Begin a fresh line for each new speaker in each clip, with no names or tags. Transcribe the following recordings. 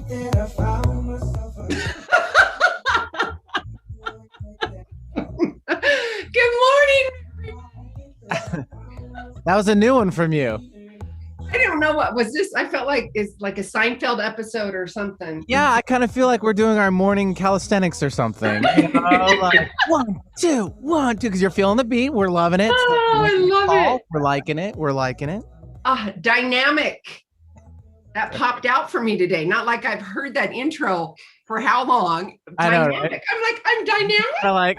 Good morning.
That was a new one from you.
I don't know what was this. I felt like it's like a Seinfeld episode or something.
Yeah, I kind of feel like we're doing our morning calisthenics or something. You know, like 1, 2, 1, 2, because you're feeling the beat. We're loving it.
Oh, I love it.
We're liking it. We're liking it.
Dynamic. That popped out for me today. Not like I've heard that intro for how long.
I know,
Dynamic.
right?
I'm like, I'm dynamic.
I'm like,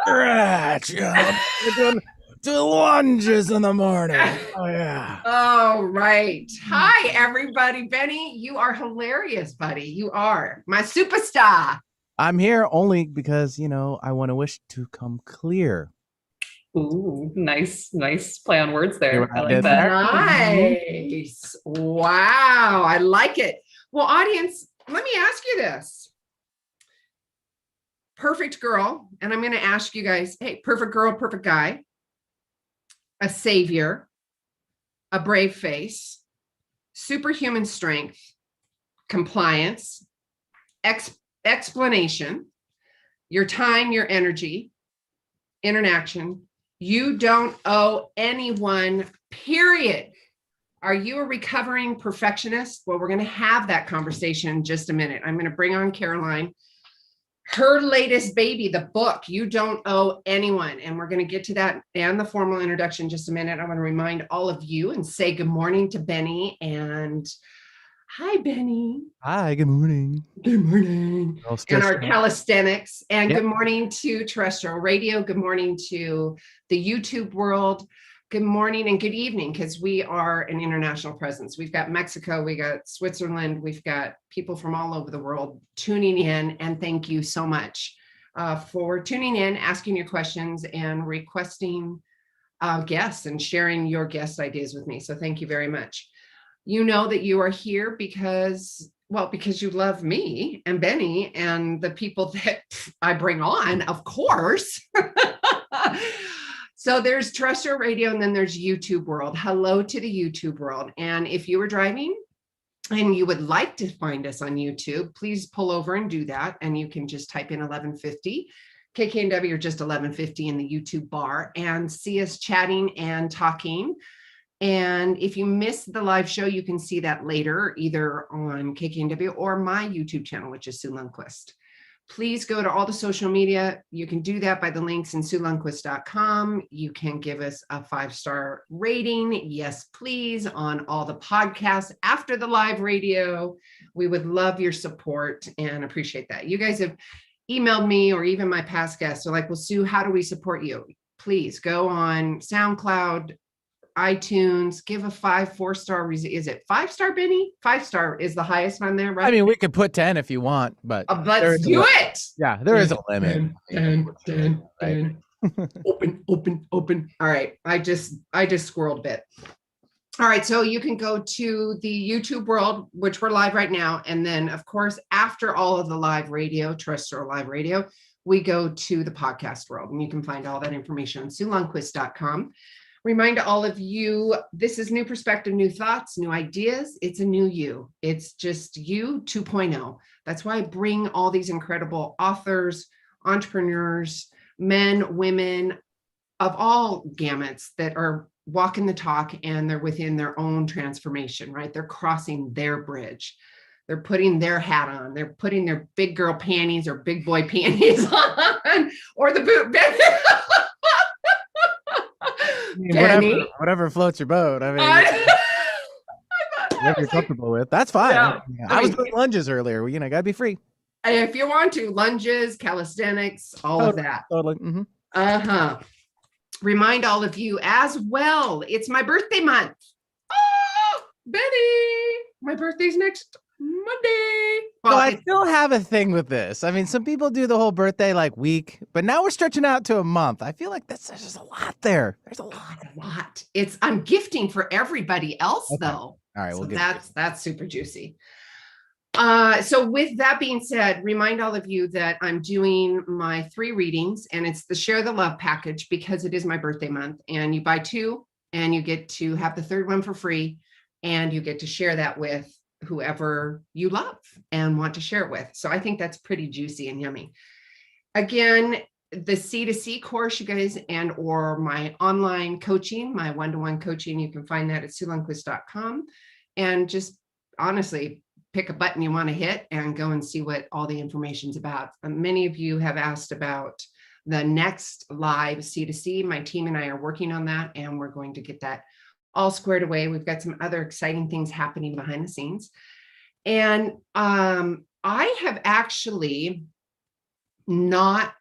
stretch. You know, we're doing lunges in the morning. Oh, yeah.
Oh, right. Hi, everybody. Benny, you are hilarious, buddy. You are my superstar.
I'm here only because, you know, I want to wish to come clear.
Ooh, nice play on words there. I like
that. Nice. Wow. I like it. Well, audience, let me ask you this. Perfect girl. And I'm going to ask you guys, hey, perfect girl, perfect guy, a savior, a brave face, superhuman strength, compliance, explanation, your time, your energy, interaction. You don't owe anyone, period. Are you a recovering perfectionist? Well, we're going to have that conversation in just a minute. I'm going to bring on Caroline. Her latest baby, the book, You Don't Owe Anyone. And we're going to get to that and the formal introduction in just a minute. I want to remind all of you and say good morning to Benny. And hi, Benny.
Hi, good morning.
Good morning. And our calisthenics. And Good morning to terrestrial radio. Good morning to the YouTube world. Good morning and good evening, because we are an international presence. We've got Mexico, we got Switzerland, we've got people from all over the world tuning in. And thank you so much for tuning in, asking your questions, and requesting guests and sharing your guest ideas with me. So thank you very much. You know that you are here because you love me and Benny and the people that I bring on, of course. So there's terrestrial radio and then there's YouTube world. Hello to the YouTube world. And if you were driving and you would like to find us on YouTube, please pull over and do that. And you can just type in 1150 KKNW or just 1150 in the YouTube bar and see us chatting and talking. And if you missed the live show, you can see that later, either on KKNW or my YouTube channel, which is Sue Lundquist. Please go to all the social media. You can do that by the links in SueLundquist.com. You can give us a 5-star rating. Yes, please, on all the podcasts after the live radio. We would love your support and appreciate that. You guys have emailed me, or even my past guests are like, well, Sue, how do we support you? Please go on SoundCloud, iTunes, give a 4-star. Is it 5-star, Benny? 5-star is the highest on there, right?
I mean, we could put 10 if you want, but
let's do it.
Yeah, there is a limit.
10. Open. All right. I just squirreled a bit. All right. So you can go to the YouTube world, which we're live right now. And then, of course, after all of the live radio, terrestrial live radio, we go to the podcast world. And you can find all that information on SueLundquist.com. Remind all of you, this is new perspective, new thoughts, new ideas. It's a new you. It's just you 2.0. That's why I bring all these incredible authors, entrepreneurs, men, women of all gamuts that are walking the talk, and they're within their own transformation, right? They're crossing their bridge. They're putting their hat on. They're putting their big girl panties or big boy panties on, or the boot.
Whatever floats your boat. I mean, whatever you're comfortable with, that's fine.
Yeah.
I was doing lunges earlier. You know, gotta be free.
If you want to, lunges, calisthenics, all of that.
Totally. Mm-hmm.
Remind all of you as well, it's my birthday month. Oh, Betty, my birthday's next Monday.
Well, so I still have a thing with this. I mean, some people do the whole birthday like week, but now we're stretching out to a month. I feel like there's just a lot there. There's a lot.
I'm gifting for everybody else, though.
All right,
so that's super juicy. So with that being said, remind all of you that I'm doing my 3 readings, and it's the Share the Love package because it is my birthday month, and you buy 2 and you get to have the 3rd one for free, and you get to share that with whoever you love and want to share it with. So I think that's pretty juicy and yummy. Again, the C2C course, you guys, and or my online coaching, my one-to-one coaching, you can find that at SueLundquist.com. And just honestly, pick a button you want to hit and go and see what all the information's about. Many of you have asked about the next live C2C. My team and I are working on that, and we're going to get that all squared away. We've got some other exciting things happening behind the scenes. And I have actually not,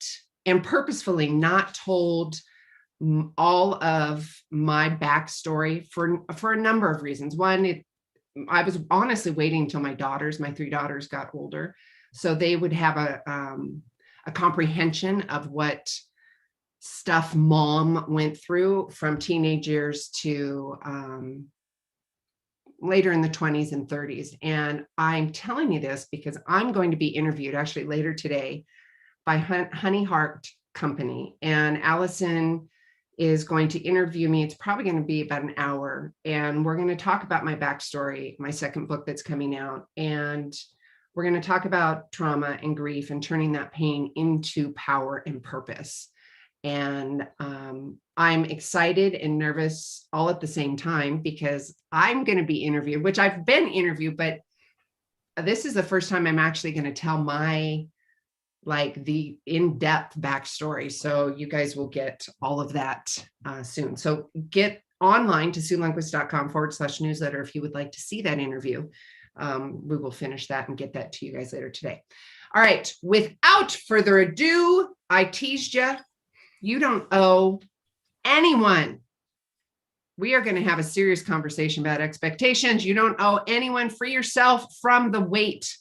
and purposefully not, told all of my backstory for a number of reasons. One, I was honestly waiting until my 3 daughters got older, so they would have a comprehension of what stuff mom went through from teenage years to later in the 20s and 30s. And I'm telling you this because I'm going to be interviewed actually later today by Honey Heart Company, and Allison is going to interview me. It's probably going to be about an hour, and we're going to talk about my backstory, my second book that's coming out, and we're going to talk about trauma and grief and turning that pain into power and purpose. And I'm excited and nervous all at the same time because I'm going to be interviewed, which I've been interviewed, but this is the first time I'm actually going to tell the in-depth backstory. So you guys will get all of that soon. So get online to SueLundquist.com/newsletter if you would like to see that interview. We will finish that and get that to you guys later today. All right. Without further ado, I teased you. You don't owe anyone. We are going to have a serious conversation about expectations. You don't owe anyone. Free yourself from the weight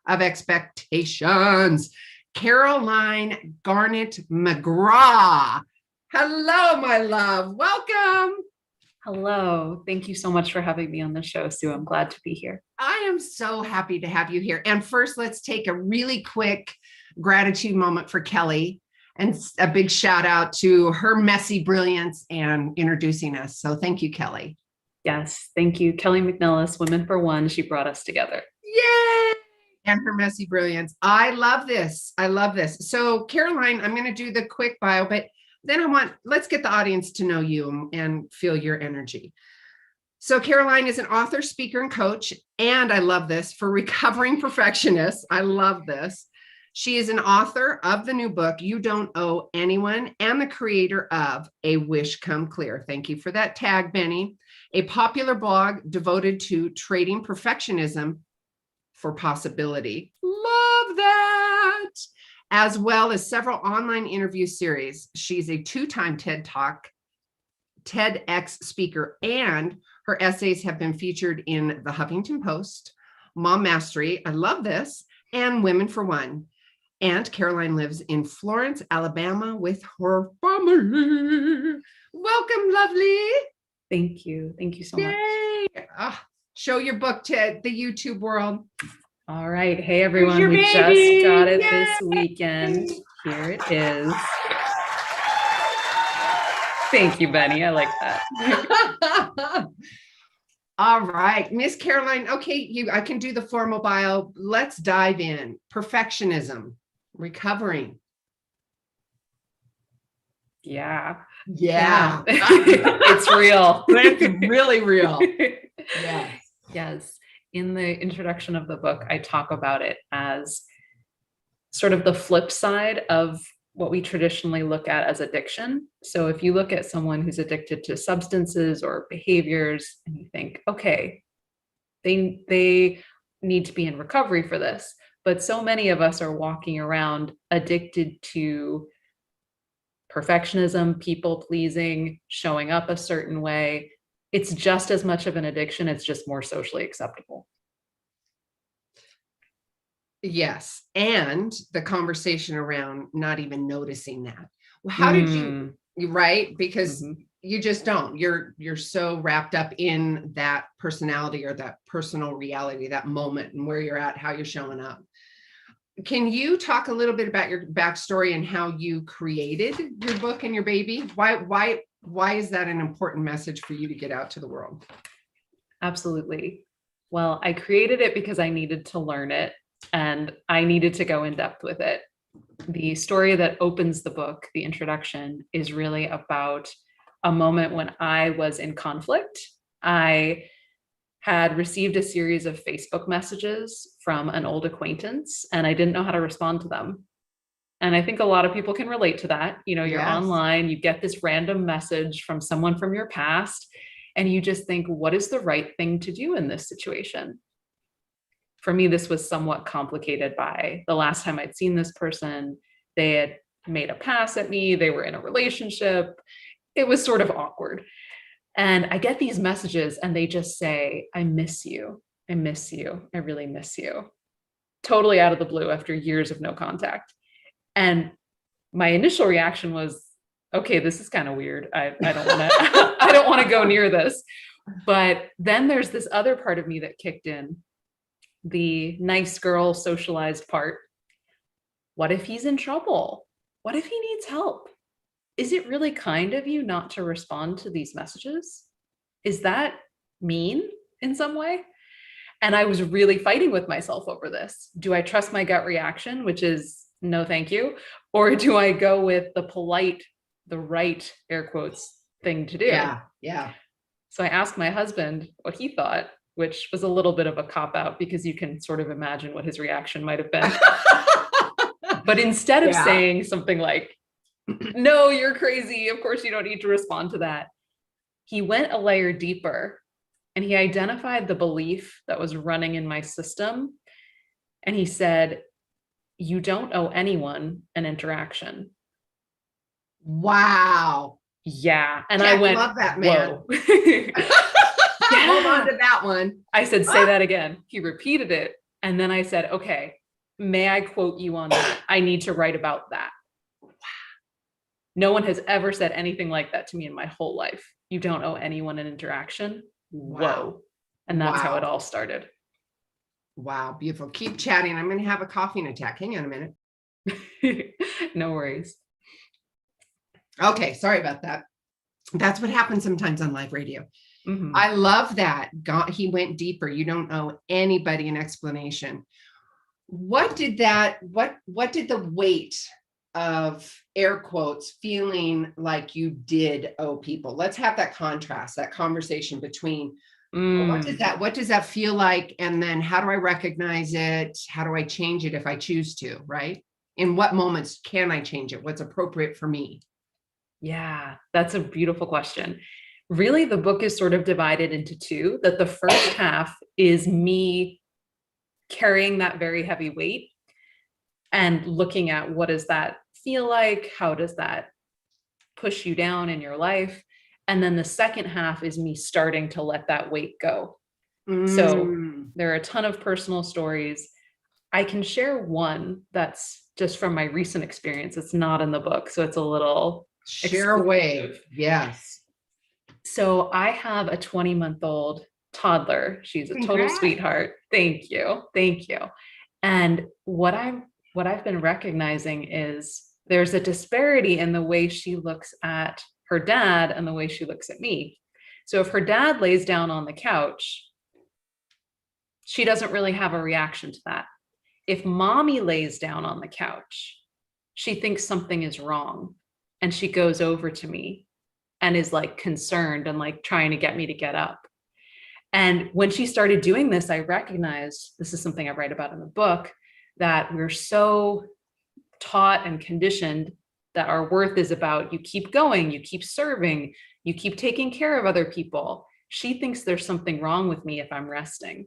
of expectations. Caroline Garnet McGraw. Hello, my love. Welcome.
Hello. Thank you so much for having me on the show, Sue. I'm glad to be here.
I am so happy to have you here. And first, let's take a really quick gratitude moment for Kelly and a big shout out to her messy brilliance and introducing us. So thank you, Kelly.
Yes. Thank you. Kelly McNellis, Women for One. She brought us together.
Yay! And her messy brilliance. I love this. I love this. So Caroline, I'm going to do the quick bio, but then let's get the audience to know you and feel your energy. So Caroline is an author, speaker, and coach. And I love this, for recovering perfectionists. I love this. She is an author of the new book, You Don't Owe Anyone, and the creator of A Wish Come Clear. Thank you for that tag, Benny. A popular blog devoted to trading perfectionism for possibility. Love that. As well as several online interview series. She's a 2-time TEDx speaker, and her essays have been featured in the Huffington Post, Momastery, I love this, and Women for One. And Caroline lives in Florence, Alabama with her family. Welcome, lovely.
Thank you. Thank you so much.
Show your book to the YouTube world.
All right. Hey, everyone. We just got it this weekend. Here it is. Thank you, Benny. I like that.
All right, Miss Caroline. Okay, I can do the formal bio. Let's dive in. Perfectionism, recovering.
Yeah.
It's
real.
It's really real.
Yes. In the introduction of the book, I talk about it as sort of the flip side of what we traditionally look at as addiction. So if you look at someone who's addicted to substances or behaviors and you think, okay, they need to be in recovery for this. But so many of us are walking around addicted to perfectionism, people pleasing, showing up a certain way. It's just as much of an addiction. It's just more socially acceptable.
Yes. And the conversation around not even noticing that. Well, how did you, right? Because you just don't, you're so wrapped up in that personality or that personal reality, that moment and where you're at, how you're showing up. Can you talk a little bit about your backstory and how you created your book and your baby? Why is that an important message for you to get out to the world?
Absolutely. Well, I created it because I needed to learn it and I needed to go in depth with it. The story that opens the book, the introduction, is really about a moment when I was in conflict. I had received a series of Facebook messages from an old acquaintance, and I didn't know how to respond to them. And I think a lot of people can relate to that. You know, you're
Yes.
online, you get this random message from someone from your past, and you just think, what is the right thing to do in this situation? For me, this was somewhat complicated by the last time I'd seen this person. They had made a pass at me, they were in a relationship. It was sort of awkward. And I get these messages and they just say, I miss you. I miss you. I really miss you. Totally out of the blue after years of no contact. And my initial reaction was, okay, this is kind of weird. I don't want to, I don't want to go near this. But then there's this other part of me that kicked in, the nice girl socialized part. What if he's in trouble? What if he needs help? Is it really kind of you not to respond to these messages? Is that mean in some way? And I was really fighting with myself over this. Do I trust my gut reaction, which is no, thank you? Or do I go with the polite, the right, air quotes, thing to do?
Yeah.
So I asked my husband what he thought, which was a little bit of a cop-out because you can sort of imagine what his reaction might have been. But instead of saying something like, no, you're crazy, of course you don't need to respond to that, he went a layer deeper and he identified the belief that was running in my system. And he said, you don't owe anyone an interaction.
Wow.
Yeah. And
Jack,
I went,
love that man.
Yeah.
Hold on to that one.
I said, say that again. He repeated it. And then I said, okay, may I quote you on that? I need to write about that. No one has ever said anything like that to me in my whole life. You don't owe anyone an interaction.
Wow.
Whoa. And that's how it all started.
Wow. Beautiful. Keep chatting. I'm going to have a coughing attack. Hang on a minute.
No worries.
Okay. Sorry about that. That's what happens sometimes on live radio.
Mm-hmm.
I love that. He went deeper. You don't owe anybody an explanation. What did the weight of, air quotes, feeling like you did owe people? Let's have that contrast, that conversation between what does that feel like? And then how do I recognize it? How do I change it if I choose to, right? In what moments can I change it? What's appropriate for me?
Yeah, that's a beautiful question. Really, the book is sort of divided into two, that the first half is me carrying that very heavy weight and looking at what does that feel like? How does that push you down in your life? And then the second half is me starting to let that weight go. So there are a ton of personal stories. I can share one that's just from my recent experience. It's not in the book, so it's a little
share away. Yes.
So I have a 20-month-old toddler. She's a total sweetheart. Thank you. Thank you. And what I've been recognizing is there's a disparity in the way she looks at her dad and the way she looks at me. So if her dad lays down on the couch, she doesn't really have a reaction to that. If mommy lays down on the couch, she thinks something is wrong and she goes over to me and is like concerned and like trying to get me to get up. And when she started doing this, I recognized, this is something I write about in the book, that we're so taught and conditioned that our worth is about you keep going, you keep serving, you keep taking care of other people. She thinks there's something wrong with me if I'm resting.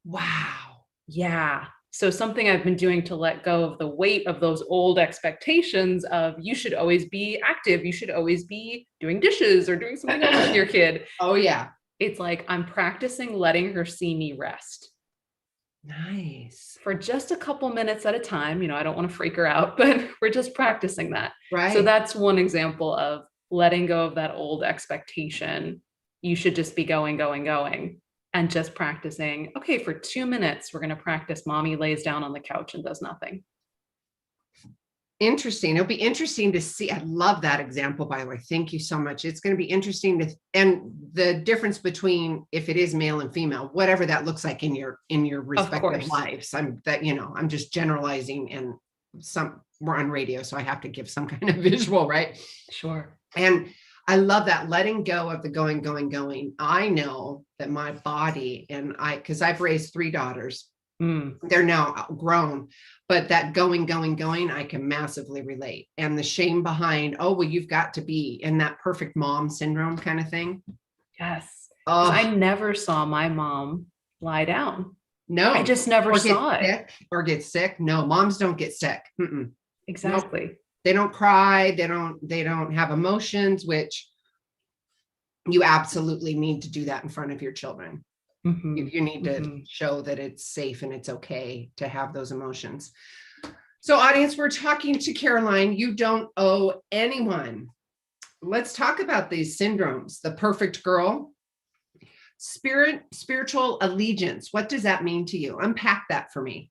Wow.
Yeah. So something I've been doing to let go of the weight of those old expectations of you should always be active, you should always be doing dishes or doing something else with your kid.
Oh yeah.
It's like I'm practicing letting her see me rest.
Nice.
For just a couple minutes at a time. You know, I don't want to freak her out, but we're just practicing that.
Right.
So that's one example of letting go of that old expectation. You should just be going, and just practicing. Okay, for 2 minutes, we're going to practice mommy lays down on the couch and does nothing.
Interesting. It'll be interesting to see. I love that example, by the way. Thank you so much. It's going to be interesting and the difference between if it is male and female, whatever that looks like in your respective lives. I'm just generalizing, and we're on radio, so I have to give some kind of visual, right?
Sure.
And I love that letting go of the going. I know that my body because I've raised 3 daughters. They're now grown, but that going, I can massively relate. And the shame behind, oh, well, you've got to be in that perfect mom syndrome kind of thing.
Yes.
Oh,
I never saw my mom lie down.
No,
I just never saw it.
Or get sick. No, moms don't get sick. Mm-mm.
Exactly.
Nope. They don't cry. They don't have emotions, which you absolutely need to do that in front of your children. You need to show that it's safe and it's okay to have those emotions. So audience, we're talking to Caroline. You don't owe anyone. Let's talk about these syndromes. The perfect girl, spiritual allegiance. What does that mean to you? Unpack that for me.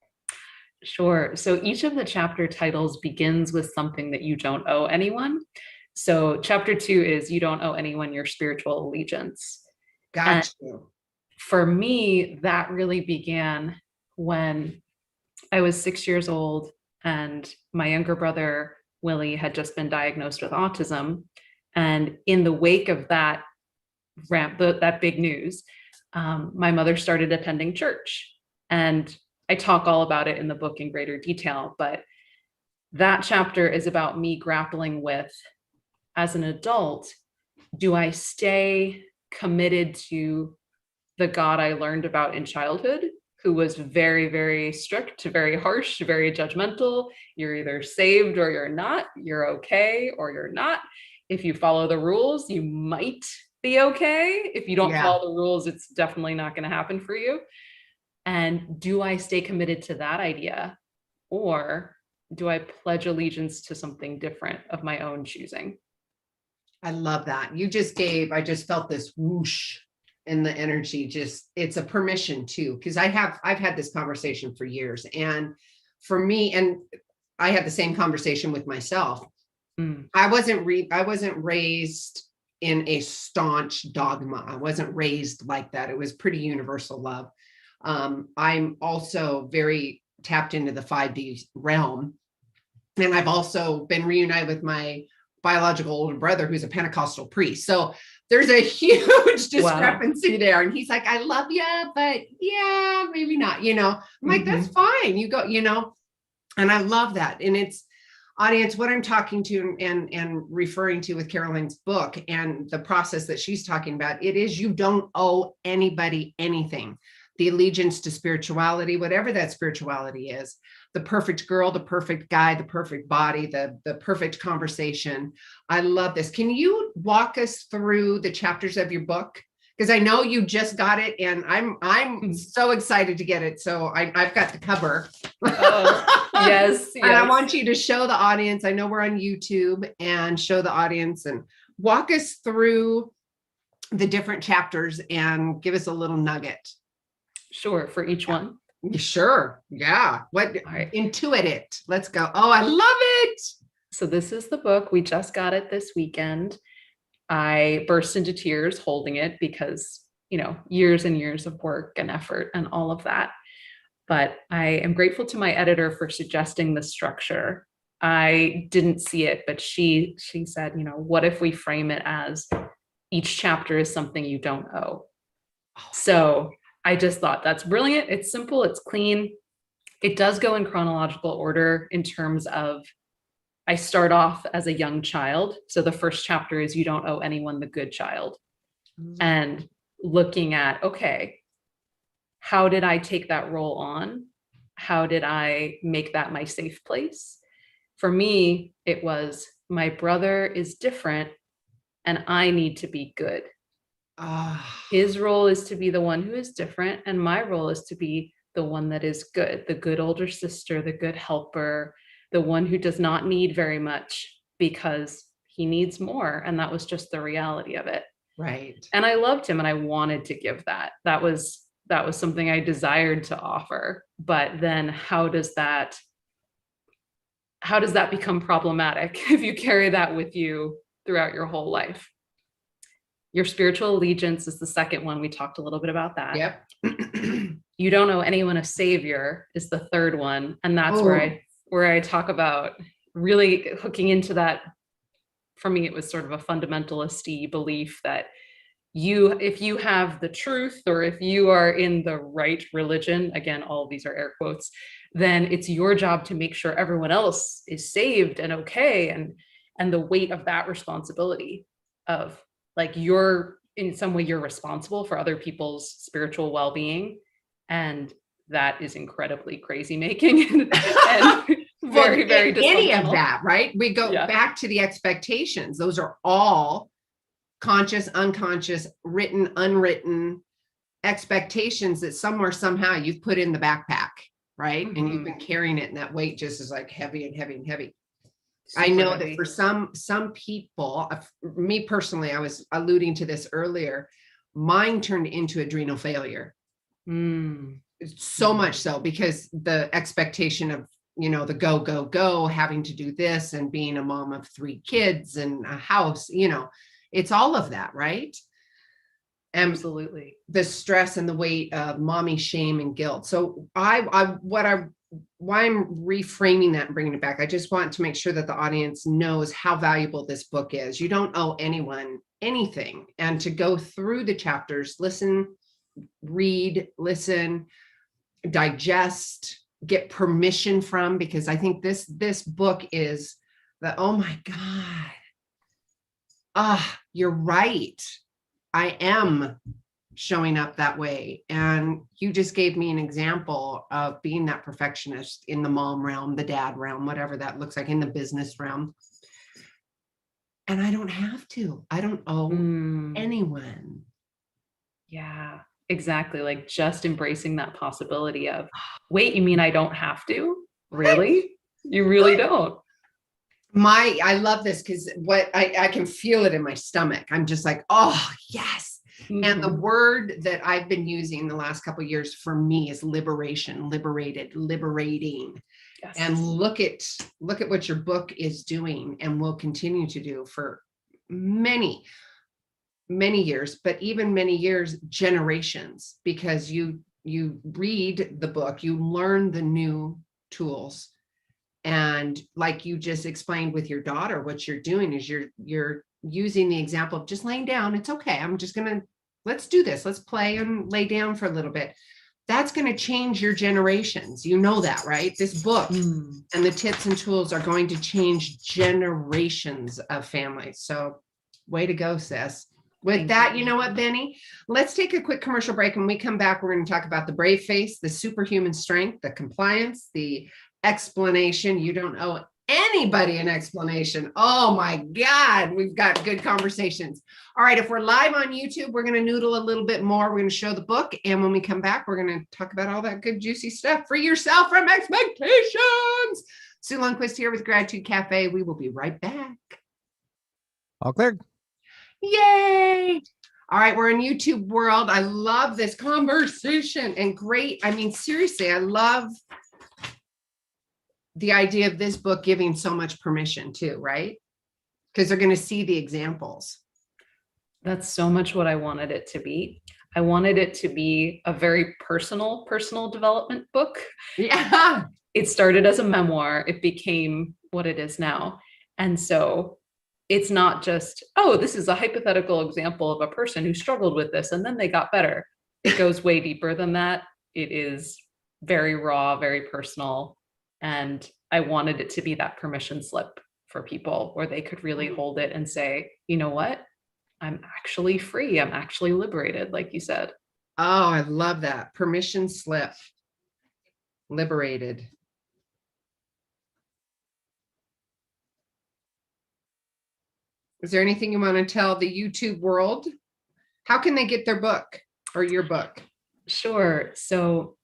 Sure. So each of the chapter titles begins with something that you don't owe anyone. So chapter 2 is you don't owe anyone your spiritual allegiance.
Got you.
For me, that really began when I was 6 years old and my younger brother, Willie, had just been diagnosed with autism. And in the wake of that that big news, my mother started attending church. And I talk all about it in the book in greater detail, but that chapter is about me grappling with, as an adult, do I stay committed to the God I learned about in childhood, who was very, very strict, very harsh, very judgmental? You're either saved or you're not. You're okay or you're not. If you follow the rules, you might be okay. If you don't follow the rules, it's definitely not going to happen for you. And do I stay committed to that idea, or do I pledge allegiance to something different of my own choosing?
I love that. I just felt this whoosh in the energy. It's a permission too, because I've had this conversation for years, and for me, and I had the same conversation with myself. I wasn't raised in a staunch dogma. I wasn't raised like that. It was pretty universal love. I'm also very tapped into the 5D realm, and I've also been reunited with my biological older brother, who's a Pentecostal priest. So there's a huge discrepancy there. And he's like, I love you, but yeah, maybe not, I'm like, that's fine. You go, and I love that. And it's, audience, what I'm talking to and referring to with Caroline's book and the process that she's talking about, it is, you don't owe anybody anything. The allegiance to spirituality, whatever that spirituality is, the perfect girl, the perfect guy, the perfect body, the perfect conversation. I love this. Can you walk us through the chapters of your book? Because I know you just got it, and I'm so excited to get it. So I've got the cover.
Oh, yes.
And I want you to show the audience. I know we're on YouTube, and show the audience and walk us through the different chapters and give us a little nugget.
Sure, for each one.
Sure. Yeah. Intuit it. Let's go. Oh, I love it.
So this is the book. We just got it this weekend. I burst into tears holding it because, years and years of work and effort and all of that. But I am grateful to my editor for suggesting the structure. I didn't see it, but she said, what if we frame it as each chapter is something you don't owe? So I just thought that's brilliant. It's simple. It's clean. It does go in chronological order in terms of, I start off as a young child. So the first chapter is you don't owe anyone the good child. And looking at, okay, how did I take that role on? How did I make that my safe place? For me, it was, my brother is different and I need to be good. His role is to be the one who is different, and my role is to be the one that is good, the good older sister, the good helper, the one who does not need very much because he needs more. And that was just the reality of it.
Right.
And I loved him and I wanted to give that. That was something I desired to offer. But then how does that how does that become problematic if you carry that with you throughout your whole life? Your spiritual allegiance is the second one. We talked a little bit about that.
Yep.
You don't owe anyone a savior is the third one. And that's where I talk about really hooking into that. For me, it was sort of a fundamentalist-y belief that if you have the truth, or if you are in the right religion, again, all of these are air quotes, then it's your job to make sure everyone else is saved and okay. And the weight of that responsibility of like, in some way, you're responsible for other people's spiritual well-being. And that is incredibly crazy making and very, very dysfunctional.
Any of that, right? We go back to the expectations. Those are all conscious, unconscious, written, unwritten expectations that somewhere, somehow you've put in the backpack, right? And you've been carrying it, and that weight just is like heavy and heavy and heavy. I know that for some people, me personally, I was alluding to this earlier, mine turned into adrenal failure. So much so because the expectation of, the go, having to do this and being a mom of 3 kids and a house, it's all of that, right?
Absolutely.
The stress and the weight of mommy shame and guilt. So why I'm reframing that and bringing it back, I just want to make sure that the audience knows how valuable this book is. You don't owe anyone anything. And to go through the chapters, listen, read, listen, digest, get permission from, because I think this book is oh my God, you're right. I am showing up that way. And you just gave me an example of being that perfectionist in the mom realm, the dad realm, whatever that looks like, in the business realm. And I don't have to. I don't owe anyone.
Yeah, exactly. Like just embracing that possibility of, wait, you mean I don't have to? Really? You really don't.
I love this because I can feel it in my stomach. I'm just like, oh, yes. And the word that I've been using the last couple of years for me is liberation, liberated, liberating. Yes. And look at what your book is doing and will continue to do for many, many years, but even many years, generations, because you read the book, you learn the new tools. And like you just explained with your daughter, what you're doing is you're using the example of just laying down. It's okay. Let's do this. Let's play and lay down for a little bit. That's going to change your generations. You know that, right? This book and the tips and tools are going to change generations of families. So way to go, sis. With that, you know what, Benny? Let's take a quick commercial break. When we come back, we're going to talk about the brave face, the superhuman strength, the compliance, the explanation. You don't owe anybody an explanation. Oh my God, we've got good conversations. All right, if we're live on YouTube, we're going to noodle a little bit more. We're going to show the book. And when we come back, we're going to talk about all that good, juicy stuff. Free yourself from expectations. Sue Lundquist here with Gratitude Cafe. We will be right back.
All clear.
Yay. All right, we're in YouTube world. I love this conversation and great. I mean, seriously, I love the idea of this book giving so much permission too, right? Because they're going to see the examples.
That's so much what I wanted it to be. I wanted it to be a very personal development book.
Yeah.
It started as a memoir. It became what it is now. And so it's not just, oh, this is a hypothetical example of a person who struggled with this and then they got better. It goes way deeper than that. It is very raw, very personal. And I wanted it to be that permission slip for people where they could really hold it and say, you know what? I'm actually free. I'm actually liberated, like you said.
Oh, I love that. Permission slip. Liberated. Is there anything you want to tell the YouTube world? How can they get their book or your book?
Sure. So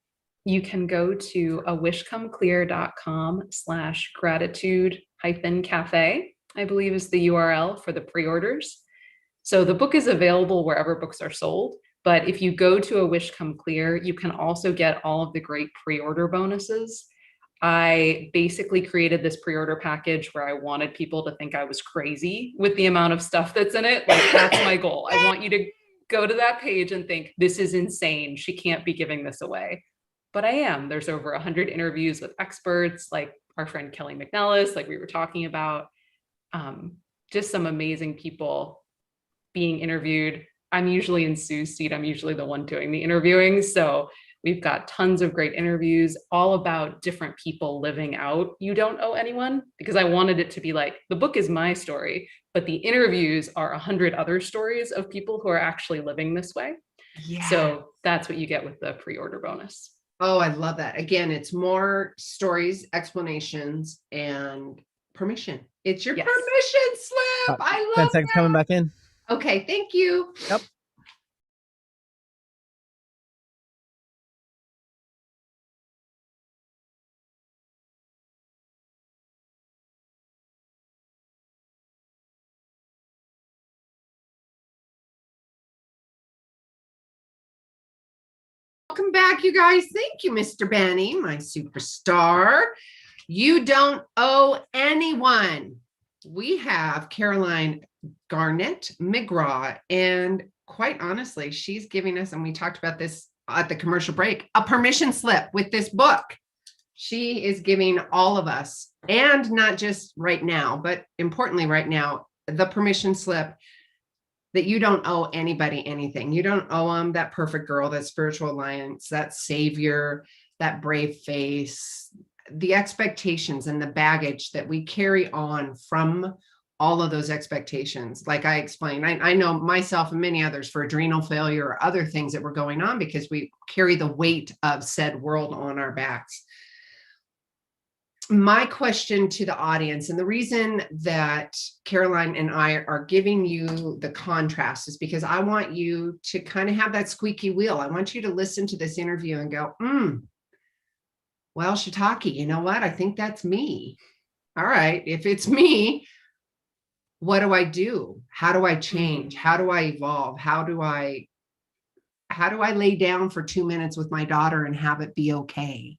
you can go to awishcomeclear.com/gratitude-cafe, I believe is the URL for the pre-orders. So the book is available wherever books are sold. But if you go to A Wish Come Clear, you can also get all of the great pre-order bonuses. I basically created this pre-order package where I wanted people to think I was crazy with the amount of stuff that's in it. Like, that's my goal. I want you to go to that page and think, this is insane. She can't be giving this away. But I am. There's over 100 interviews with experts, like our friend Kelly McNellis, like we were talking about. Just some amazing people being interviewed. I'm usually in Sue's seat. I'm usually the one doing the interviewing. So we've got tons of great interviews, all about different people living out You Don't Owe Anyone, because I wanted it to be like, the book is my story, but the interviews are 100 other stories of people who are actually living this way.
Yeah.
So that's what you get with the pre-order bonus.
Oh, I love that. Again, it's more stories, explanations, and permission. It's your permission slip. I
10
love
seconds
that.
coming back in.
Okay, thank you.
Yep.
Welcome back, you guys. Thank you, Mr. Benny, my superstar. You Don't Owe Anyone. We have Caroline Garnet McGraw, and quite honestly, she's giving us, and we talked about this at the commercial break, a permission slip with this book. She is giving all of us, and not just right now, but importantly right now, the permission slip that you don't owe anybody anything. You don't owe them that perfect girl, that spiritual alliance, that savior, that brave face, the expectations and the baggage that we carry on from all of those expectations. Like I explained, I know myself and many others for adrenal failure or other things that were going on because we carry the weight of said world on our backs. My question to the audience, and the reason that Caroline and I are giving you the contrast is because I want you to kind of have that squeaky wheel. I want you to listen to this interview and go, well, Shiitake, you know what? I think that's me. All right. If it's me, what do I do? How do I change? How do I evolve? How do I lay down for 2 minutes with my daughter and have it be okay?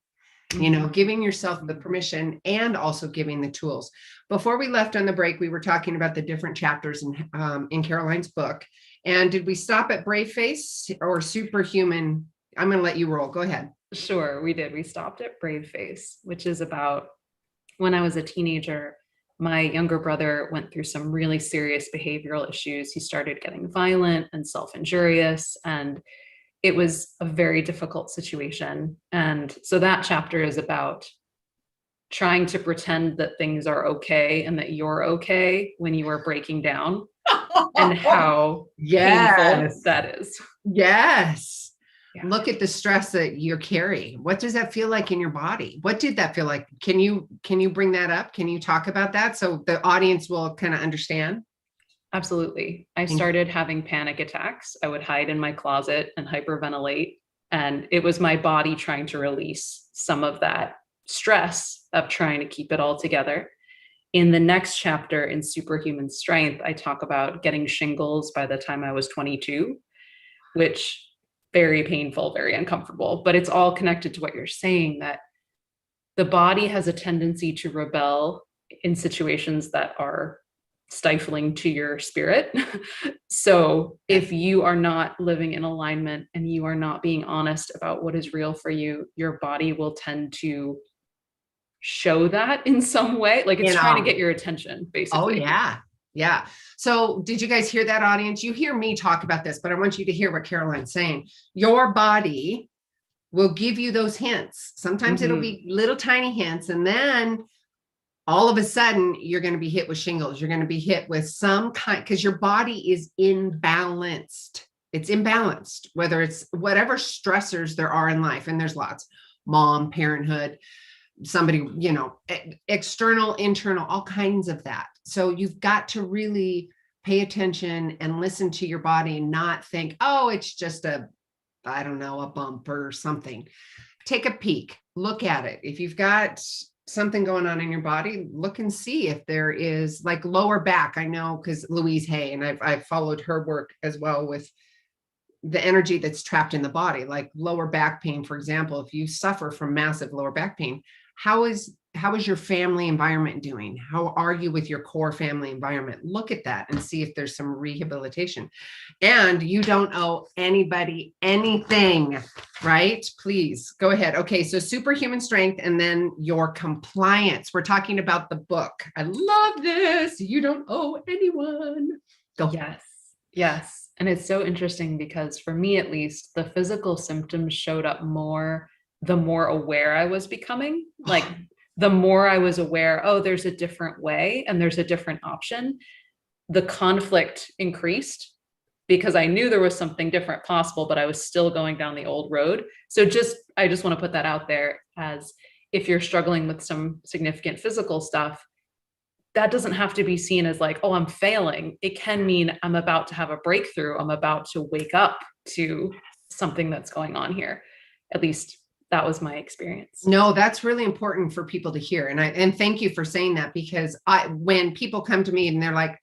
You know, giving yourself the permission and also giving the tools. Before we left on the break, we were talking about the different chapters in Caroline's book. And did we stop at Brave Face or Superhuman? I'm going to let you roll. Go ahead.
Sure, we did. We stopped at Brave Face, which is about when I was a teenager, my younger brother went through some really serious behavioral issues. He started getting violent and self-injurious, and it was a very difficult situation. And so that chapter is about trying to pretend that things are okay and that you're okay when you are breaking down and how painful that is.
Yes.
Yeah.
Look at the stress that you're carrying. What does that feel like in your body? What did that feel like? Can you bring that up? Can you talk about that so the audience will kind of understand?
Absolutely. I started having panic attacks. I would hide in my closet and hyperventilate. And it was my body trying to release some of that stress of trying to keep it all together. In the next chapter in Superhuman Strength, I talk about getting shingles by the time I was 22, which very painful, very uncomfortable, but it's all connected to what you're saying, that the body has a tendency to rebel in situations that are stifling to your spirit. So if you are not living in alignment and you are not being honest about what is real for you, your body will tend to show that in some way. Like it's trying to get your attention, basically.
Oh, yeah. Yeah. So did you guys hear that, audience? You hear me talk about this, but I want you to hear what Caroline's saying. Your body will give you those hints. Sometimes it'll be little tiny hints, and then all of a sudden you're going to be hit with shingles. You're going to be hit with some kind, because your body is imbalanced. It's imbalanced, whether it's whatever stressors there are in life. And there's lots: mom, parenthood, somebody, you know, external, internal, all kinds of that. So you've got to really pay attention and listen to your body and not think, oh, it's just a bump or something. Take a peek, look at it. If you've got something going on in your body, look and see if there is, like, lower back. I know, because Louise Hay, and I've followed her work as well with the energy that's trapped in the body, like lower back pain, for example. If you suffer from massive lower back pain, how is your family environment doing? How are you with your core family environment? Look at that and see if there's some rehabilitation. And you don't owe anybody anything, right? Please go ahead. Okay, so superhuman strength and then your compliance. We're talking about the book. I love this. You don't owe anyone. Go.
Yes. Yes. And it's so interesting because for me, at least, the physical symptoms showed up more the more aware I was becoming. Like the more I was aware, oh, there's a different way and there's a different option, the conflict increased because I knew there was something different possible, but I was still going down the old road. So I just want to put that out there as if you're struggling with some significant physical stuff, that doesn't have to be seen as like, oh, I'm failing. It can mean I'm about to have a breakthrough. I'm about to wake up to something that's going on here. At least that was my experience.
No, that's really important for people to hear. And thank you for saying that, because when people come to me and they're like,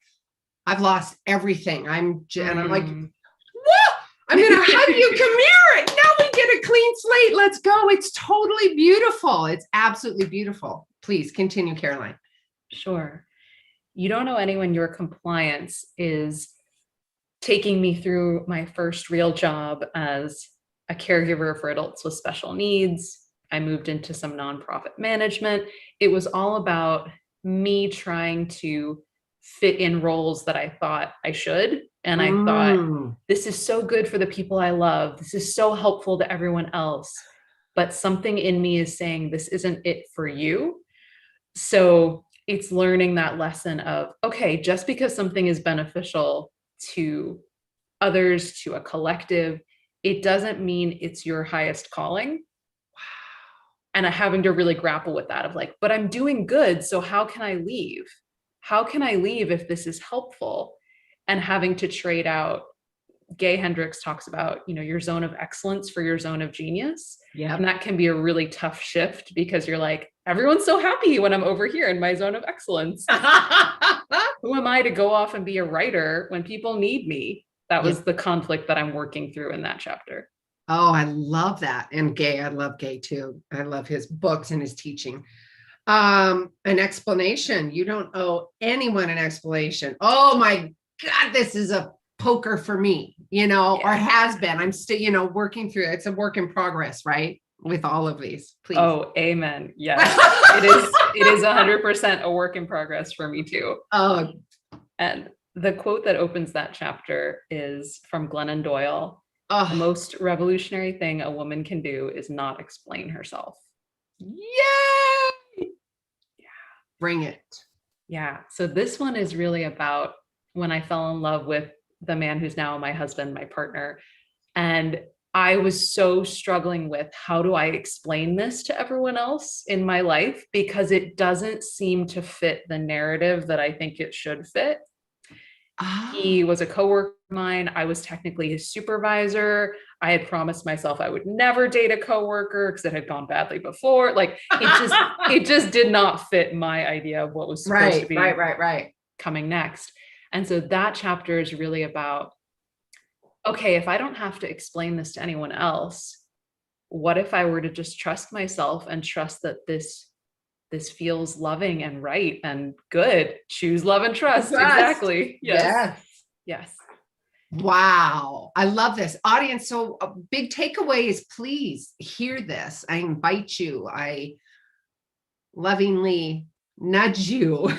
I've lost everything. And I'm like, what? I'm going to hug you. Come here. Now we get a clean slate. Let's go. It's totally beautiful. It's absolutely beautiful. Please continue, Caroline.
Sure. You don't know anyone. Your compliance is taking me through my first real job as a caregiver for adults with special needs. I moved into some nonprofit management. It was all about me trying to fit in roles that I thought I should. And I thought, this is so good for the people I love. This is so helpful to everyone else. But something in me is saying, this isn't it for you. So it's learning that lesson of, okay, just because something is beneficial to others, to a collective, it doesn't mean it's your highest calling. Wow. And having to really grapple with that of like, but I'm doing good. So how can I leave? How can I leave if this is helpful? And having to trade out, Gay Hendricks talks about, your zone of excellence for your zone of genius.
Yeah.
And that can be a really tough shift because you're like, everyone's so happy when I'm over here in my zone of excellence. Who am I to go off and be a writer when people need me? That was the conflict that I'm working through in that chapter.
Oh, I love that. And Gay, I love Gay too. I love his books and his teaching. An explanation. You don't owe anyone an explanation. Oh my God, this is a poker for me, or has been. I'm still, working through it. It's a work in progress, right? With all of these, please.
Oh, amen. Yes. It is 100% a work in progress for me too.
Oh,
and the quote that opens that chapter is from Glennon Doyle. The most revolutionary thing a woman can do is not explain herself.
Yay! Yeah. Bring it.
Yeah. So this one is really about when I fell in love with the man who's now my husband, my partner. And I was so struggling with, how do I explain this to everyone else in my life? Because it doesn't seem to fit the narrative that I think it should fit. He was a coworker of mine. I was technically his supervisor. I had promised myself I would never date a coworker because it had gone badly before. Like it just did not fit my idea of what was supposed to be coming next. And so that chapter is really about, okay, if I don't have to explain this to anyone else, what if I were to just trust myself and trust that this feels loving and right and good? Choose love and trust. Exactly. Yes.
Wow. I love this. Audience, so a big takeaway is, please hear this. I invite you. I lovingly nudge you.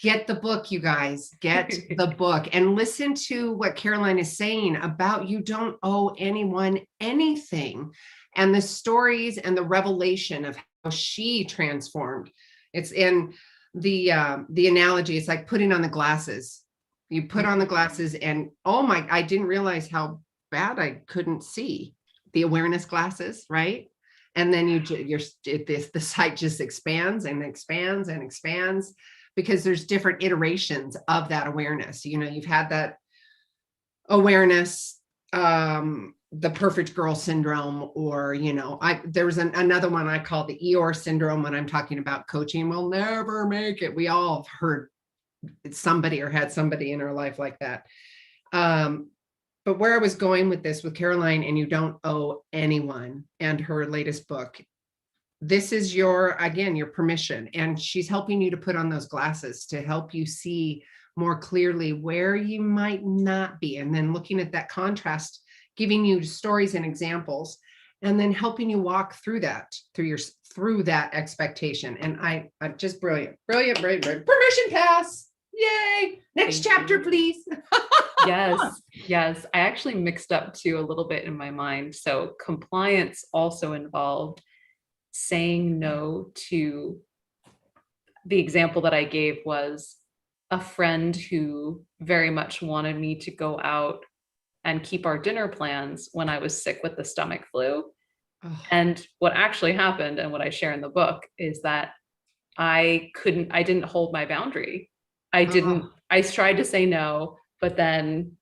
Get the book, you guys. Get the book and listen to what Caroline is saying about you don't owe anyone anything, and the stories and the revelation of how she transformed. It's in the analogy. It's like putting on the glasses. You put on the glasses and I didn't realize how bad I couldn't see. The awareness glasses, right? And then the sight just expands and expands and expands, because there's different iterations of that awareness. You've had that awareness, the perfect girl syndrome, or, there was another one I call the Eeyore syndrome when I'm talking about coaching. We'll never make it. We all have heard somebody or had somebody in our life like that. But where I was going with this with Caroline, and you don't owe anyone, and her latest book, this is your, again, your permission. And she's helping you to put on those glasses to help you see more clearly where you might not be. And then looking at that contrast, giving you stories and examples, and then helping you walk through that, through that expectation. And I just brilliant. Permission pass. Yay. Next chapter, please.
Yes. I actually mixed up too a little bit in my mind. So compliance also involved saying no to, the example that I gave was a friend who very much wanted me to go out and keep our dinner plans when I was sick with the stomach flu.
Oh.
And what actually happened, and what I share in the book, is that I didn't hold my boundary. I tried to say no, but then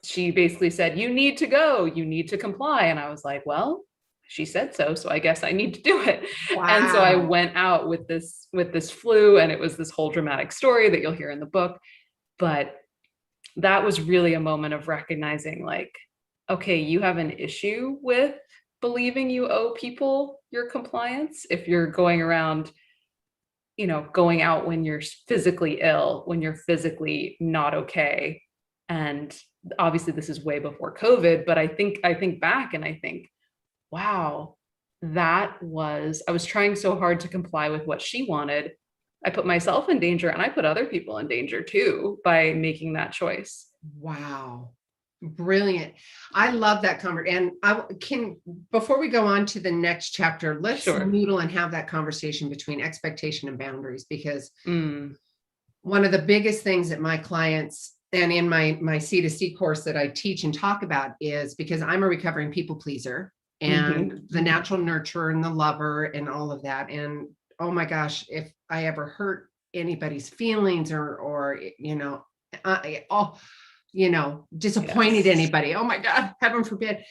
she basically said, you need to go, you need to comply. And I was like, well, she said so I guess I need to do it.
Wow.
And so I went out with this flu, and it was this whole dramatic story that you'll hear in the book. But that was really a moment of recognizing, like, okay, you have an issue with believing you owe people your compliance if you're going around, going out when you're physically ill, when you're physically not okay. And obviously this is way before COVID, but I think back and I think, wow, I was trying so hard to comply with what she wanted. I put myself in danger, and I put other people in danger too by making that choice.
Wow. Brilliant. I love that conversation. And before we go on to the next chapter, let's noodle and have that conversation between expectation and boundaries, because one of the biggest things that my clients, and in my C2C course that I teach and talk about, is because I'm a recovering people pleaser and the natural nurturer and the lover and all of that. And oh my gosh, if I ever hurt anybody's feelings or disappointed anybody, oh my God, heaven forbid.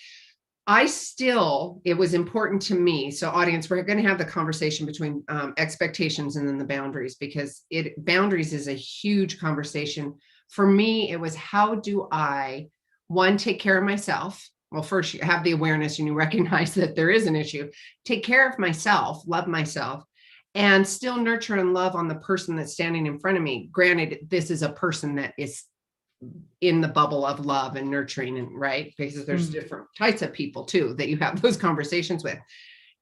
It was important to me. So audience, we're going to have the conversation between expectations and then the boundaries, because boundaries is a huge conversation. For me, it was, how do I, one, take care of myself? Well, first you have the awareness and you recognize that there is an issue. Take care of myself, love myself, and still nurture and love on the person that's standing in front of me. Granted, this is a person that is in the bubble of love and nurturing, and right, because there's different types of people too that you have those conversations with.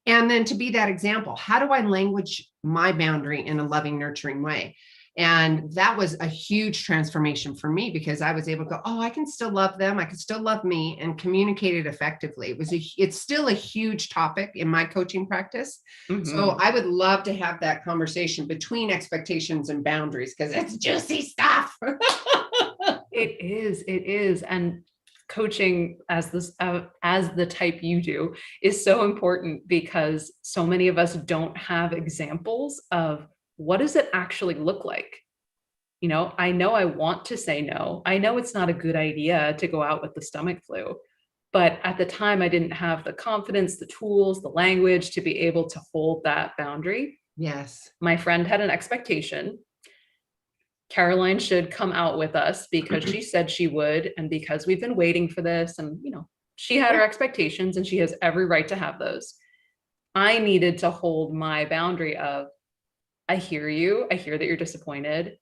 And then to be that example, how do I language my boundary in a loving, nurturing way? And that was a huge transformation for me, because I was able to go, oh, I can still love them, I can still love me, and communicate it effectively. It's still a huge topic in my coaching practice. So I would love to have that conversation between expectations and boundaries, because it's juicy stuff.
It is. And coaching as the type you do is so important, because so many of us don't have examples of what does it actually look like. I know I want to say no. I know it's not a good idea to go out with the stomach flu, but at the time I didn't have the confidence, the tools, the language to be able to hold that boundary.
Yes.
My friend had an expectation. Caroline should come out with us because she said she would, and because we've been waiting for this, and she had her expectations and she has every right to have those. I needed to hold my boundary of, I hear you, I hear that you're disappointed,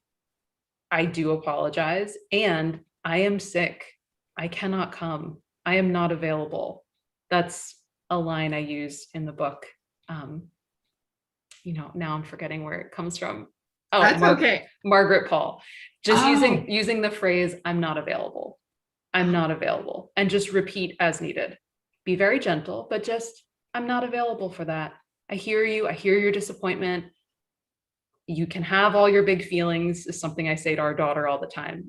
I do apologize, and I am sick, I cannot come, I am not available. That's a line I use in the book. Now I'm forgetting where it comes from. Oh,
that's okay.
Margaret Paul. Just using the phrase, I'm not available. I'm not available. And just repeat as needed. Be very gentle, but just, I'm not available for that. I hear you. I hear your disappointment. You can have all your big feelings, is something I say to our daughter all the time.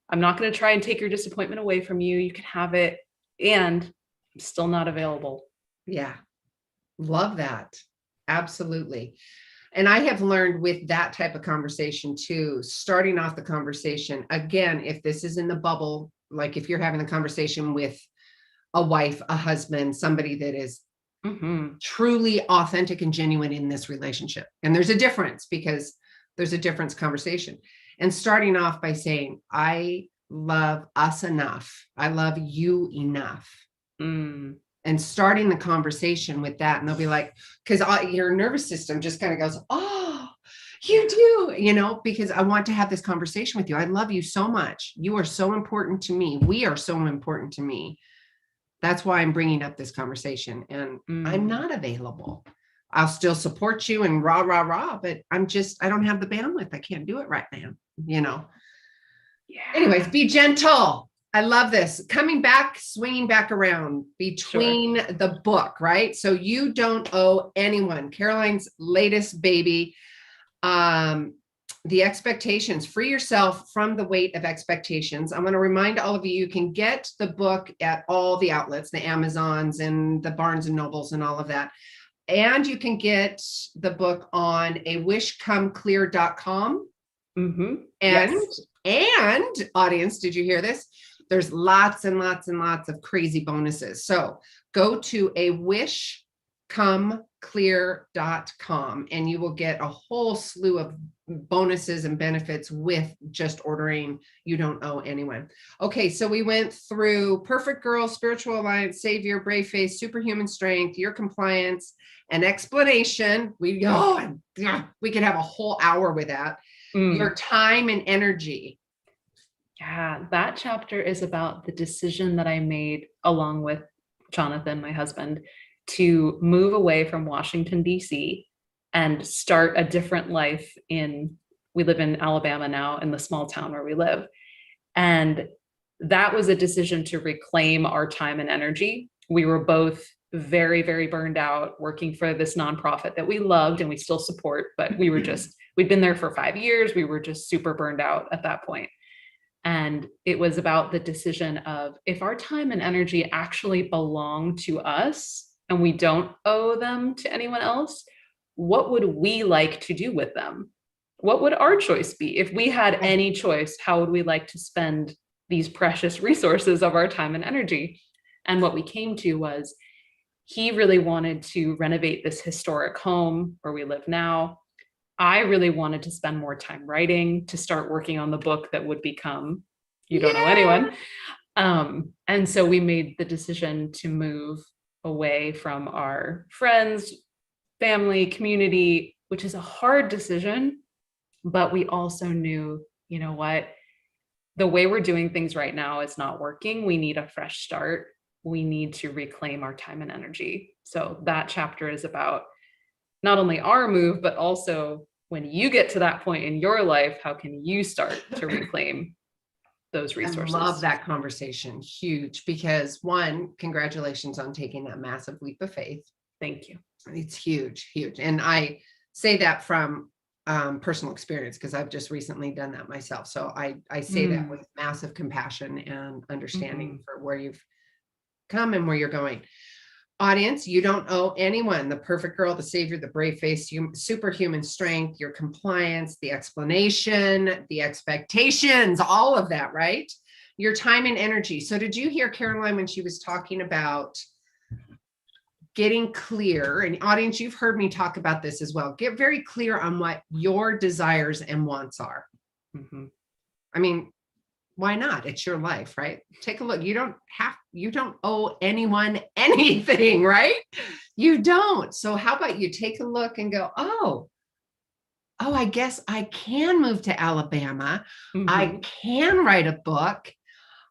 I'm not going to try and take your disappointment away from you. You can have it. And I'm still not available.
Yeah. Love that. Absolutely. And I have learned with that type of conversation too, starting off the conversation, again, if this is in the bubble, like if you're having a conversation with a wife, a husband, somebody that is truly authentic and genuine in this relationship. And there's a difference, because there's a difference conversation. And starting off by saying, I love us enough. I love you enough and starting the conversation with that. And they'll be like, because your nervous system just kind of goes, oh, you do, because I want to have this conversation with you. I love you so much. You are so important to me. We are so important to me. That's why I'm bringing up this conversation, and I'm not available. I'll still support you and rah, rah, rah, but I don't have the bandwidth. I can't do it right now,
Yeah.
Anyways, be gentle. I love this. Coming back, swinging back around between the book, right? So You Don't Owe Anyone, Caroline's latest baby. The expectations, free yourself from the weight of expectations. I want to remind all of you, you can get the book at all the outlets, the Amazons and the Barnes and Nobles and all of that. And you can get the book on awishcomeclear.com. And audience, did you hear this? There's lots and lots and lots of crazy bonuses. So go to awishcomeclear.com and you will get a whole slew of bonuses and benefits with just ordering You Don't Owe Anyone. Okay, so we went through Perfect Girl, Spiritual Alliance, Savior, Brave Face, Superhuman Strength, Your Compliance, and Explanation. We could have a whole hour with that. Your Time and Energy.
Yeah, that chapter is about the decision that I made along with Jonathan, my husband, to move away from Washington, D.C. and start a different life we live in Alabama now, in the small town where we live. And that was a decision to reclaim our time and energy. We were both very, very burned out working for this nonprofit that we loved and we still support, but we'd been there for 5 years. We were just super burned out at that point. And it was about the decision of, if our time and energy actually belong to us and we don't owe them to anyone else, what would we like to do with them? What would our choice be? If we had any choice, how would we like to spend these precious resources of our time and energy? And what we came to was, he really wanted to renovate this historic home where we live now. I really wanted to spend more time writing, to start working on the book that would become You Don't Owe Anyone. And so we made the decision to move away from our friends, family, community, which is a hard decision. But we also knew, you know what, the way we're doing things right now is not working. We need a fresh start. We need to reclaim our time and energy. So that chapter is about not only our move, but also when you get to that point in your life, how can you start to reclaim those resources?
I love that conversation. Huge. Because one, congratulations on taking that massive leap of faith.
Thank you.
It's huge, huge. And I say that from personal experience, because I've just recently done that myself. So I say that with massive compassion and understanding for where you've come and where you're going. Audience, You Don't Owe Anyone, the Perfect Girl, the Savior, the Brave Face, Superhuman Strength, Your Compliance, the Explanation, the Expectations, all of that, right? Your Time and Energy. So did you hear Caroline when she was talking about getting clear? And audience, you've heard me talk about this as well. Get very clear on what your desires and wants are. I mean, why not? It's your life, right? Take a look. You don't owe anyone anything, right? You don't. So how about you take a look and go, oh, I guess I can move to Alabama. I can write a book.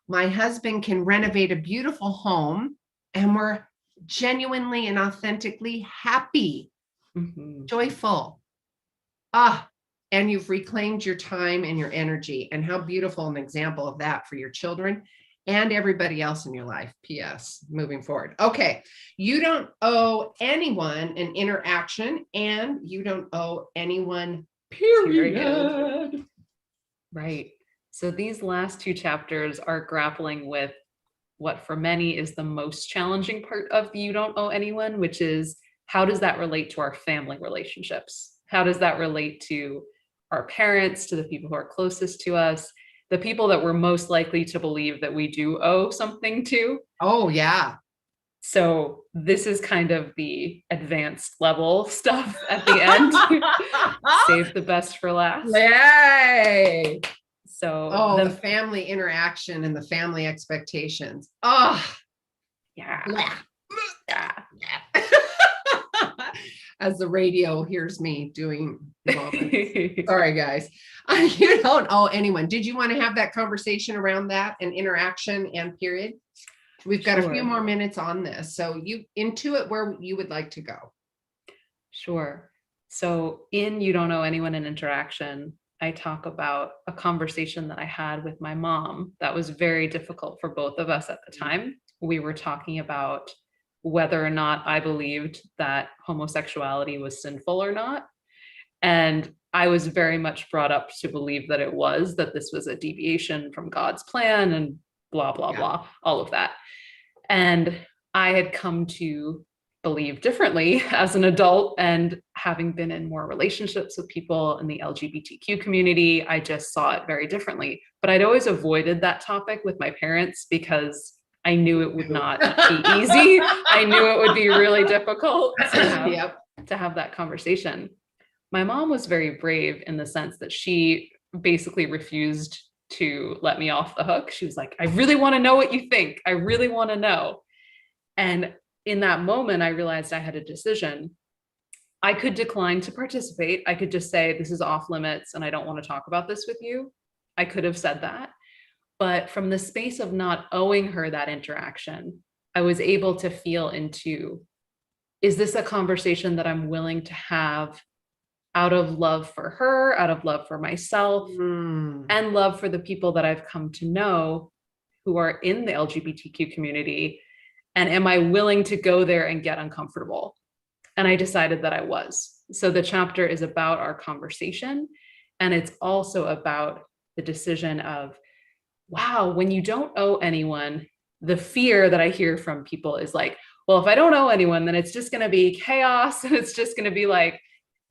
My husband can renovate a beautiful home, and we're genuinely and authentically happy, joyful. And you've reclaimed your time and your energy. And how beautiful an example of that for your children and everybody else in your life. P.S. Moving forward. Okay. You don't owe anyone an interaction, and you don't owe anyone, period.
Right. So these last two chapters are grappling with what for many is the most challenging part of You Don't Owe Anyone, which is, how does that relate to our family relationships? How does that relate to our parents, to the people who are closest to us, the people that we're most likely to believe that we do owe something to?
Oh, yeah.
So this is kind of the advanced level stuff at the end. Save the best for last.
Yay.
So
the family interaction and the family expectations. Oh,
yeah. Yeah.
As the radio hears me doing moments. Sorry, guys. You don't owe anyone. Did you want to have that conversation around that and interaction and period? We've got a few
Sure.
more minutes on this. So you intuit where you would like to go.
Sure. So in You Don't Owe Anyone an Interaction, I talk about a conversation that I had with my mom that was very difficult for both of us at the time. We were talking about whether or not I believed that homosexuality was sinful or not. And I was very much brought up to believe that it was, that this was a deviation from God's plan and blah, blah, blah, all of that. And I had come to believe differently as an adult, and having been in more relationships with people in the LGBTQ community, I just saw it very differently. But I'd always avoided that topic with my parents because I knew it would not be easy. I knew it would be really difficult to have that conversation. My mom was very brave in the sense that she basically refused to let me off the hook. She was like, I really want to know what you think. I really want to know. And in that moment, I realized I had a decision. I could decline to participate. I could just say, this is off limits and I don't want to talk about this with you. I could have said that. But from the space of not owing her that interaction, I was able to feel into, is this a conversation that I'm willing to have out of love for her, out of love for myself, and love for the people that I've come to know who are in the LGBTQ community? And am I willing to go there and get uncomfortable? And I decided that I was. So the chapter is about our conversation. And it's also about the decision of, wow, when you don't owe anyone, the fear that I hear from people is like, well, if I don't owe anyone, then it's just going to be chaos. And it's just going to be like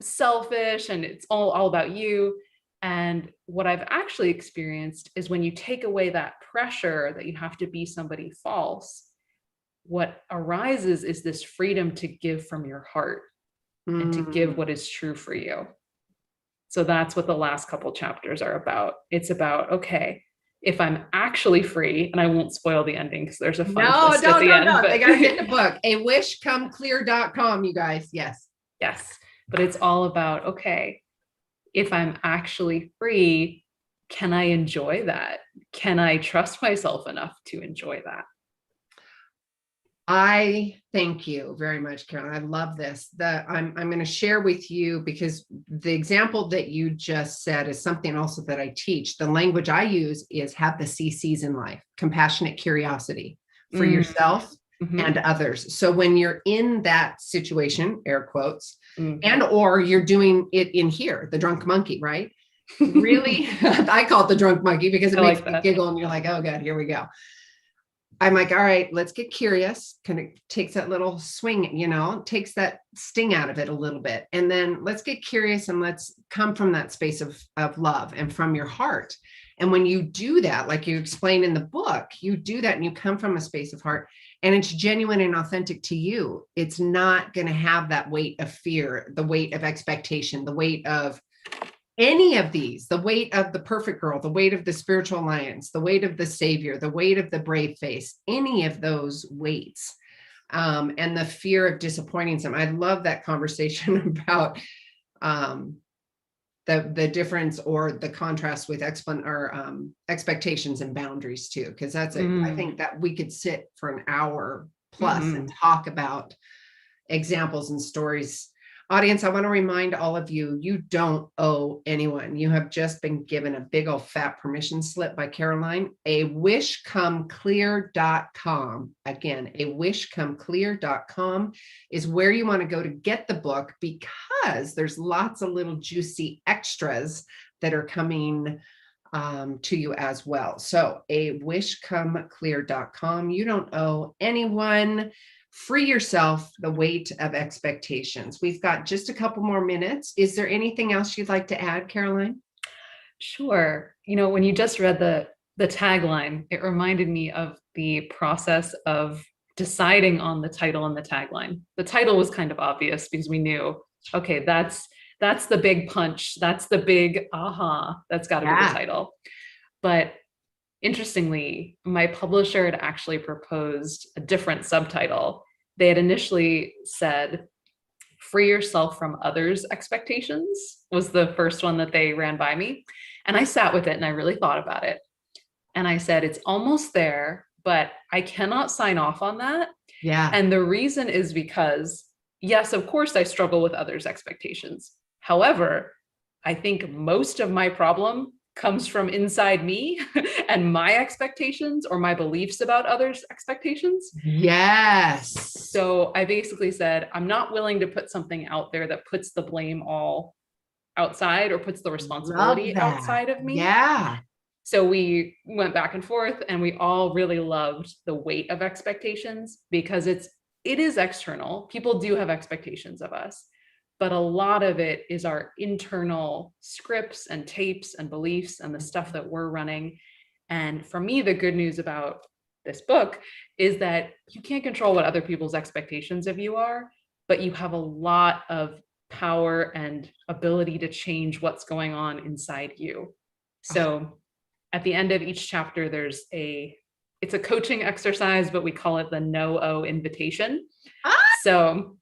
selfish and it's all about you. And what I've actually experienced is when you take away that pressure that you have to be somebody false, what arises is this freedom to give from your heart and to give what is true for you. So that's what the last couple chapters are about. It's about, okay, if I'm actually free, and I won't spoil the ending because there's a fun twist at the end.
No. They got to get the book, awishcomeclear.com, you guys. Yes.
But it's all about, okay, if I'm actually free, can I enjoy that? Can I trust myself enough to enjoy that?
I thank you very much, Caroline. I love this. I'm going to share with you, because the example that you just said is something also that I teach. The language I use is have the CCs in life: compassionate curiosity for yourself and others. So when you're in that situation, air quotes, and or you're doing it in here, the drunk monkey, right? Really, I call it the drunk monkey because it makes me giggle, and you're like, oh God, here we go. I'm like, all right, let's get curious. Kind of takes that little swing, takes that sting out of it a little bit. And then let's get curious and let's come from that space of love and from your heart. And when you do that, like you explain in the book, you do that and you come from a space of heart and it's genuine and authentic to you. It's not going to have that weight of fear, the weight of expectation, the weight of any of these, the weight of the perfect girl, the weight of the spiritual alliance, the weight of the savior, the weight of the brave face, any of those weights, and the fear of disappointing some. I love that conversation about the difference or the contrast with expectations and boundaries too, because that's I think that we could sit for an hour plus and talk about examples and stories. Audience, I want to remind all of you, you don't owe anyone. You have just been given a big old fat permission slip by Caroline. awishcomeclear.com. Again, awishcomeclear.com is where you want to go to get the book, because there's lots of little juicy extras that are coming to you as well. So awishcomeclear.com. You don't owe anyone. Free yourself the weight of expectations. We've got just a couple more minutes. Is there anything else you'd like to add, Caroline?
Sure. When you just read the tagline, it reminded me of the process of deciding on the title and the tagline. The title was kind of obvious because we knew, okay, that's the big punch. That's the big aha. That's got to be the title. But interestingly, my publisher had actually proposed a different subtitle, they had initially said, free yourself from others' expectations was the first one that they ran by me. And I sat with it and I really thought about it. And I said, it's almost there, but I cannot sign off on that.
Yeah.
And the reason is because, yes, of course, I struggle with others' expectations. However, I think most of my problem comes from inside me and my expectations or my beliefs about others' expectations.
Yes.
So I basically said, I'm not willing to put something out there that puts the blame all outside or puts the responsibility outside of me.
Yeah.
So we went back and forth and we all really loved the weight of expectations because it is external. People do have expectations of us, but a lot of it is our internal scripts and tapes and beliefs and the stuff that we're running. And for me, the good news about this book is that you can't control what other people's expectations of you are, but you have a lot of power and ability to change what's going on inside you. So at the end of each chapter, it's a coaching exercise, but we call it the no-o invitation. So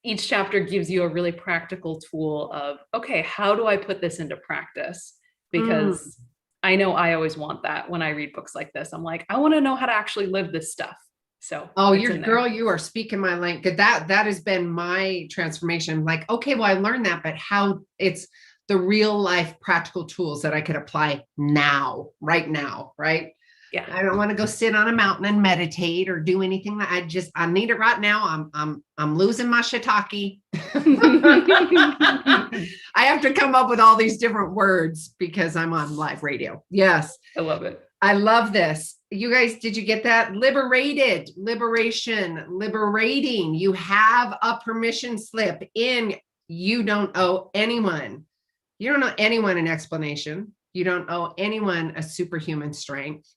each chapter gives you a really practical tool of, okay, how do I put this into practice? Because I know I always want that when I read books like this. I'm like, I want to know how to actually live this stuff. So,
you are speaking my language. That has been my transformation. Like, okay, well, I learned that, but how it's the real life practical tools that I could apply now, right now, right?
Yeah.
I don't want to go sit on a mountain and meditate or do anything that I need it right now. I'm losing my shiitake. I have to come up with all these different words because I'm on live radio. Yes.
I love it.
I love this. You guys, did you get that? Liberated, liberation, liberating. You have a permission slip in. You don't owe anyone. You don't owe anyone an explanation. You don't owe anyone a superhuman strength.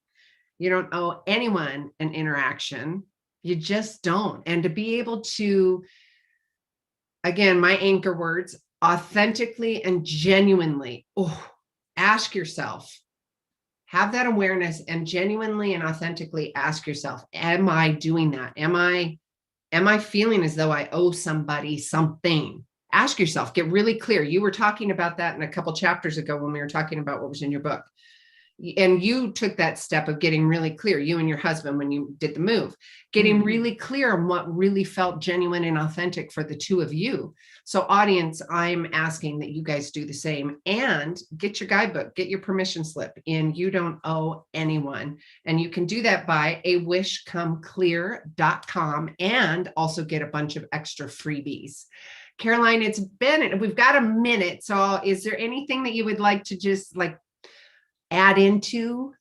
You don't owe anyone an interaction. You just don't. And to be able to, again, my anchor words, authentically and genuinely, ask yourself, have that awareness and genuinely and authentically ask yourself, am I doing that? Am I feeling as though I owe somebody something? Ask yourself, get really clear. You were talking about that in a couple chapters ago when we were talking about what was in your book. And you took that step of getting really clear, you and your husband, when you did the move, getting really clear on what really felt genuine and authentic for the two of you. So audience, I'm asking that you guys do the same and get your guidebook, get your permission slip in You Don't Owe Anyone. And you can do that by awishcomeclear.com and also get a bunch of extra freebies. Caroline, we've got a minute. So is there anything that you would like to just add into?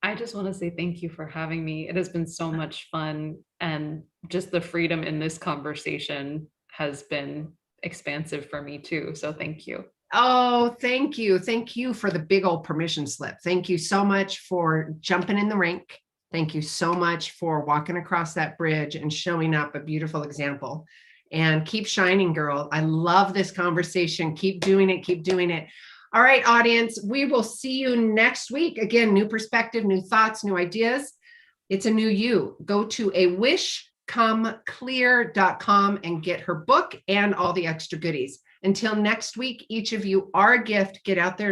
I just want to say thank you for having me. It has been so much fun, and just the freedom in this conversation has been expansive for me too. So thank you.
Oh, thank you. Thank you for the big old permission slip. Thank you so much for jumping in the rink. Thank you so much for walking across that bridge and showing up a beautiful example. And keep shining, girl. I love this conversation. Keep doing it. Keep doing it. All right, audience, we will see you next week. Again, new perspective, new thoughts, new ideas. It's a new you. Go to awishcomeclear.com and get her book and all the extra goodies. Until next week, each of you are a gift. Get out there.